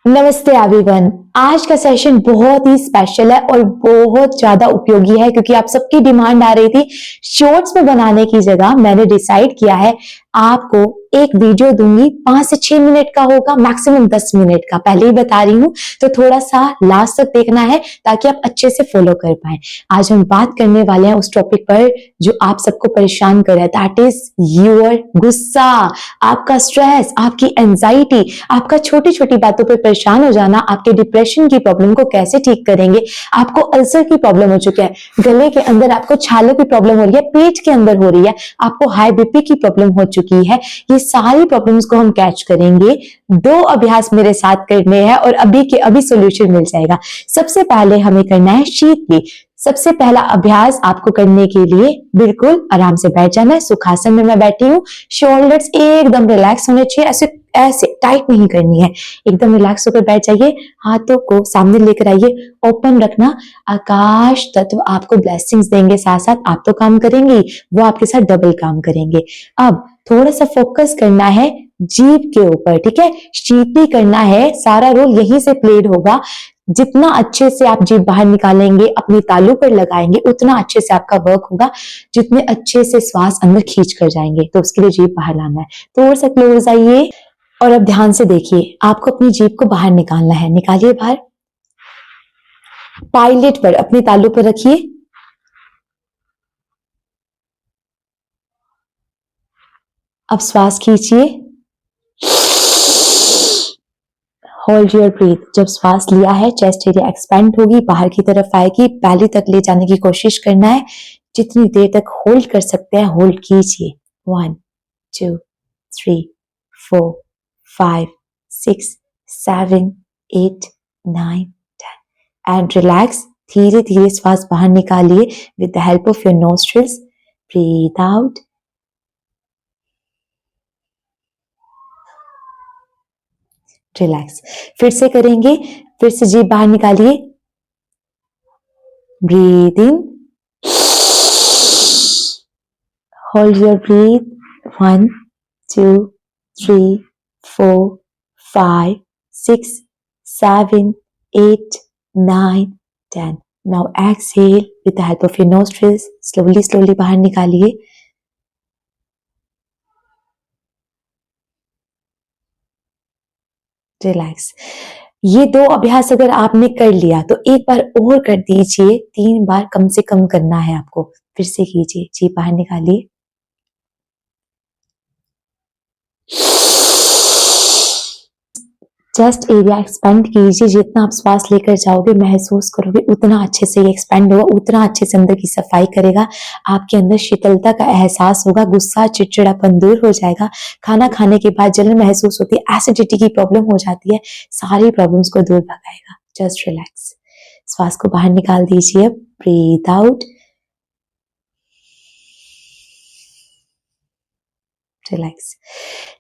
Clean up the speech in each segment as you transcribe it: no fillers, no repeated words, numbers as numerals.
नमस्ते एवरीवन। आज का सेशन बहुत ही स्पेशल है और बहुत ज्यादा उपयोगी है क्योंकि आप सबकी डिमांड आ रही थी शॉर्ट्स में बनाने की जगह मैंने डिसाइड किया है आपको एक वीडियो दूंगी 5 से 6 मिनट का होगा, मैक्सिमम 10 मिनट का, पहले ही बता रही हूं। तो थोड़ा सा लास्ट तक देखना है ताकि आप अच्छे से फॉलो कर पाए। आज हम बात करने वाले हैं उस टॉपिक पर जो आप सबको परेशान कर रहा है, दैट इज योर गुस्सा, आपका स्ट्रेस, आपकी एंजाइटी, आपका छोटी छोटी बातों पर परेशान हो जाना, आपके डिप्रेशन की प्रॉब्लम को कैसे ठीक करेंगे। आपको अल्सर की प्रॉब्लम हो चुकी है, गले के अंदर आपको छालों की प्रॉब्लम हो रही है, पेट के अंदर हो रही है, आपको हाई बीपी की प्रॉब्लम हो चुकी है। ये सारी प्रॉब्लम्स को हम कैच करेंगे। 2 अभ्यास मेरे साथ करने हैं और अभी के अभी सोल्यूशन मिल जाएगा। सबसे पहले हमें करना है शीतली। सबसे पहला अभ्यास आपको करने के लिए बिल्कुल आराम से बैठ जाना है। सुखासन में मैं बैठी हूँ, शोल्डर्स एकदम रिलैक्स होने चाहिए, ऐसे ऐसे टाइट नहीं करनी है, एकदम रिलैक्स होकर बैठ जाइए। हाथों को सामने लेकर आइए, ओपन रखना। आकाश तत्व आपको ब्लेसिंग्स देंगे, साथ साथ आप तो काम करेंगे, वो आपके साथ डबल काम करेंगे। अब थोड़ा सा फोकस करना है जीभ के ऊपर, ठीक है। शीतली करना है, सारा रोल यहीं से प्लेड होगा। जितना अच्छे से आप जीभ बाहर निकालेंगे, अपनी तालू पर लगाएंगे, उतना अच्छे से आपका वर्क होगा। जितने अच्छे से श्वास अंदर खींच कर जाएंगे, तो उसके लिए जीभ बाहर लाना है। थोड़ा सा क्लोज आइए और अब ध्यान से देखिए, आपको अपनी जीभ को बाहर निकालना है। निकालिए बाहर, पायलट पर अपनी तालू पर रखिए। अब श्वास खींचिए, होल्ड योर ब्रीथ। जब श्वास लिया है, चेस्ट एरिया एक्सपेंड होगी, बाहर की तरफ आएगी, पहली तक ले जाने की कोशिश करना है। जितनी देर तक होल्ड कर सकते हैं होल्ड कीजिए। 1 2 3 4 5 6 7 8 9 10 एंड रिलैक्स। धीरे धीरे श्वास बाहर निकालिए with the help of your nostrils. Breathe out, relax. फिर से करेंगे, फिर से जीभ बाहर निकालिए, breathe in, hold your breath. 1 2 3 4 5 6 7 8 9 10। Now exhale with the help of your nostrils. Slowly slowly बाहर निकालिए, रिलैक्स। ये 2 अभ्यास अगर आपने कर लिया तो एक बार और कर दीजिए, 3 बार कम से कम करना है आपको। फिर से कीजिए, जी बाहर निकालिए, चेस्ट एरिया एक्सपेंड कीजिए। जितना आप श्वास लेकर जाओगे, महसूस करोगे, उतना अच्छे से ये एक्सपेंड होगा, उतना अच्छे से अंदर की सफाई करेगा। आपके अंदर शीतलता का एहसास होगा, गुस्सा चिड़चिड़ापन दूर हो जाएगा। खाना खाने के बाद जलन महसूस होती है, एसिडिटी की प्रॉब्लम हो जाती है, सारी प्रॉब्लम्स को दूर भगाएगा। Just relax. श्वास को बाहर निकाल दीजिए, ब्रीथ आउट, रिलैक्स।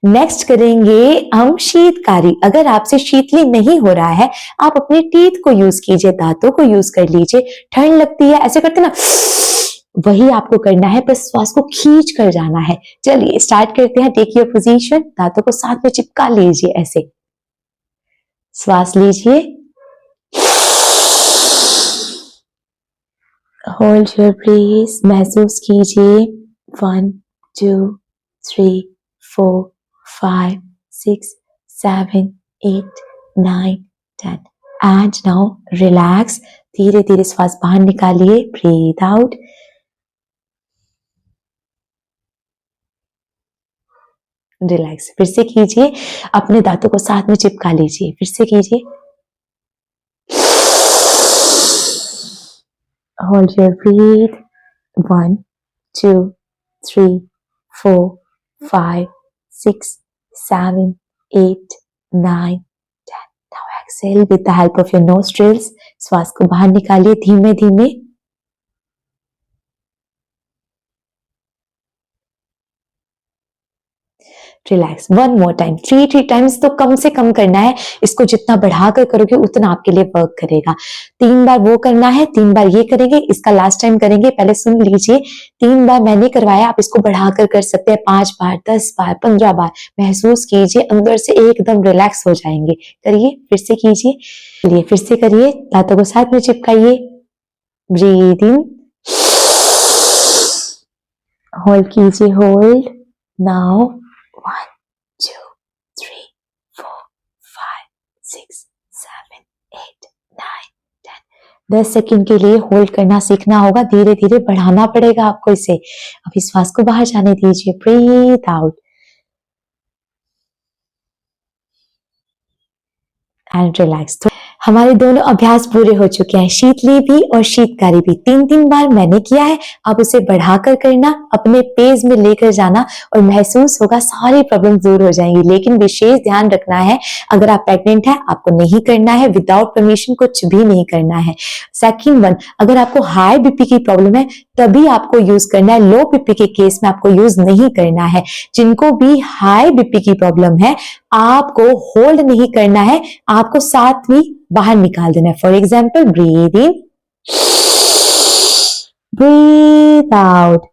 नेक्स्ट करेंगे हम शीतकारी। अगर आपसे शीतली नहीं हो रहा है, आप अपने टीथ को यूज कीजिए, दांतों को यूज कर लीजिए। ठंड लगती है, ऐसे करते ना, वही आपको करना है, बस श्वास को खींच कर जाना है। चलिए स्टार्ट करते हैं। टेक योर पोजीशन, दांतों को साथ में चिपका लीजिए, ऐसे श्वास लीजिए, होल्ड योर ब्रीथ, महसूस कीजिए। 1 2 3 4 5 6 7 8 9 10 एंड नाउ रिलैक्स। धीरे धीरे श्वास बाहर निकालिए, ब्रीथ आउट, रिलैक्स। फिर से कीजिए, अपने दांतों को साथ में चिपका लीजिए, फिर से कीजिए, hold your breath. 1 2 3 4 5 6 7 8 9 10। Now exhale with the help of your nostrils. श्वास को बाहर निकालिए धीमे धीमे, relax. One more time, three times तो कम से कम करना है। इसको जितना बढ़ाकर करोगे उतना आपके लिए वर्क करेगा। 3 बार वो करना है, 3 बार ये करेंगे, इसका लास्ट टाइम करेंगे। पहले सुन लीजिए, 3 बार मैंने करवाया, आप इसको बढ़ाकर कर सकते हैं 5 बार, 10 बार, 15 बार। महसूस कीजिए अंदर से एकदम रिलैक्स हो जाएंगे। करिए, फिर से कीजिए, चलिए फिर से करिए, दांतों को साथ में चिपकाइए, ब्रीथ इन, होल्ड कीजिए, होल्ड नाउ, 1 2 3 4 5 6 7 8 9 10। 10 सेकंड के लिए होल्ड करना सीखना होगा, धीरे धीरे बढ़ाना पड़ेगा आपको इसे। अब इस श्वास को बाहर जाने दीजिए, ब्रीथ आउट एंड रिलैक्स। तो हमारे दोनों अभ्यास पूरे हो चुके हैं, शीतली भी और शीतकारी भी। 3 बार मैंने किया है, अब उसे बढ़ाकर करना, अपने पेस में लेकर जाना और महसूस होगा सारी प्रॉब्लम दूर हो जाएंगी। लेकिन विशेष ध्यान रखना है, अगर आप प्रेग्नेंट है आपको नहीं करना है, विदाउट परमिशन कुछ भी नहीं करना है। सेकंड वन, अगर आपको हाई बीपी की प्रॉब्लम है तभी आपको यूज करना है, लो बीपी के केस में आपको यूज नहीं करना है। जिनको भी हाई बीपी की प्रॉब्लम है आपको होल्ड नहीं करना है, आपको साथ में बाहर निकाल देना है। For example, breathe in, breathe out.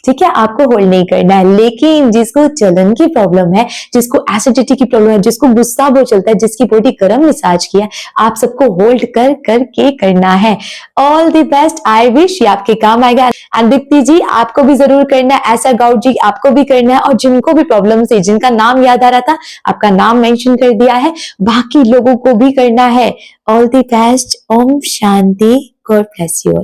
ठीक है, आपको होल्ड नहीं करना है। लेकिन जिसको जलन की प्रॉब्लम है, जिसको एसिडिटी की प्रॉब्लम है, जिसको गुस्सा बहुत चलता है, जिसकी बॉडी गर्म मिजाज की है, आप सबको होल्ड कर करके करना है। All the best, I wish ये आपके काम आएगा। एंड दीप्ति जी आपको भी जरूर करना है ऐसा, गाउट जी आपको भी करना है। और जिनको भी प्रॉब्लम है, जिनका नाम याद आ रहा था, आपका नाम मेंशन कर दिया है, बाकी लोगों को भी करना है। All the best, Om Shanti, God bless you.